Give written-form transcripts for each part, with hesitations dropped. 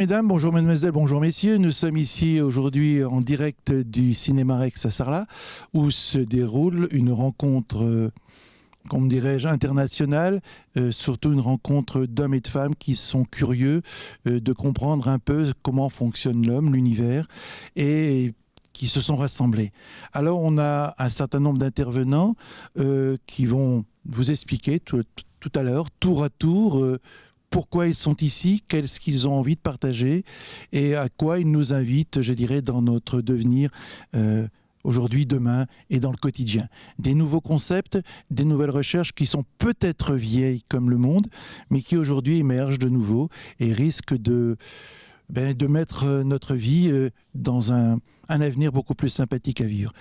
Mesdames, bonjour mesdemoiselles, bonjour messieurs. Nous sommes ici aujourd'hui en direct du Cinéma Rex à Sarlat où se déroule une rencontre, comme dirais-je, internationale, surtout une rencontre d'hommes et de femmes qui sont curieux de comprendre un peu comment fonctionne l'homme, l'univers, et qui se sont rassemblés. Alors on a un certain nombre d'intervenants qui vont vous expliquer tout à l'heure, tour à tour, pourquoi ils sont ici, qu'est-ce qu'ils ont envie de partager et à quoi ils nous invitent, je dirais, dans notre devenir aujourd'hui, demain et dans le quotidien. Des nouveaux concepts, des nouvelles recherches qui sont peut-être vieilles comme le monde, mais qui aujourd'hui émergent de nouveau et risquent de mettre notre vie dans un avenir beaucoup plus sympathique à vivre.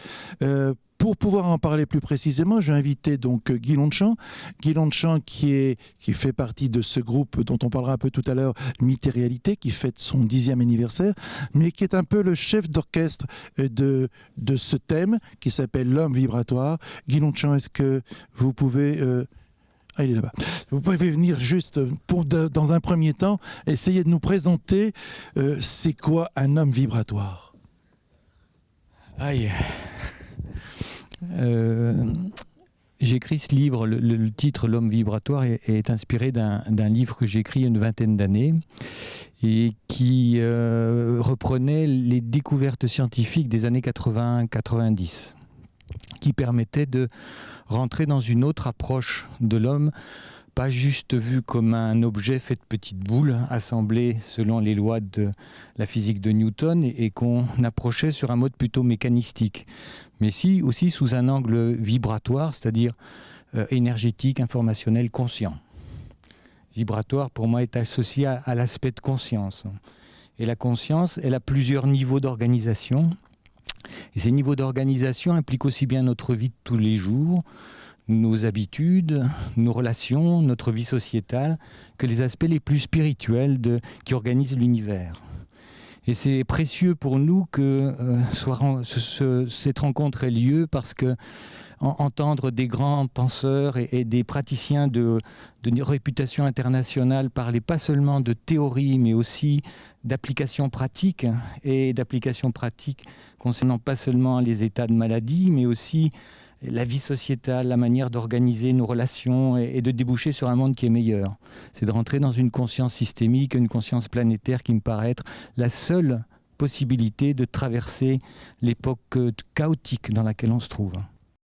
Pour pouvoir en parler plus précisément, je vais inviter donc Guy Lonchamp. Guy Lonchamp qui fait partie de ce groupe dont on parlera un peu tout à l'heure, Mythes et Réalité, qui fête son 10e anniversaire, mais qui est un peu le chef d'orchestre de ce thème qui s'appelle l'homme vibratoire. Guy Lonchamp, est-ce que vous pouvez... Ah, il est là-bas. Vous pouvez venir juste, dans un premier temps, essayer de nous présenter c'est quoi un homme vibratoire. Aïe. J'ai écrit ce livre, le titre L'homme vibratoire est inspiré d'un livre que j'ai écrit il y a une vingtaine d'années et qui reprenait les découvertes scientifiques des années 80-90 qui permettaient de rentrer dans une autre approche de l'homme, pas juste vu comme un objet fait de petites boules assemblées selon les lois de la physique de Newton et qu'on approchait sur un mode plutôt mécanistique, mais aussi sous un angle vibratoire, c'est-à-dire énergétique, informationnel, conscient. Vibratoire, pour moi, est associé à l'aspect de conscience. Et la conscience, elle a plusieurs niveaux d'organisation. Et ces niveaux d'organisation impliquent aussi bien notre vie de tous les jours, nos habitudes, nos relations, notre vie sociétale, que les aspects les plus spirituels qui organisent l'univers. Et c'est précieux pour nous que cette rencontre ait lieu parce que entendre des grands penseurs et des praticiens de réputation internationale parler pas seulement de théorie, mais aussi d'applications pratiques, et d'applications pratiques concernant pas seulement les états de maladie, mais aussi la vie sociétale, la manière d'organiser nos relations et de déboucher sur un monde qui est meilleur. C'est de rentrer dans une conscience systémique, une conscience planétaire qui me paraît être la seule possibilité de traverser l'époque chaotique dans laquelle on se trouve.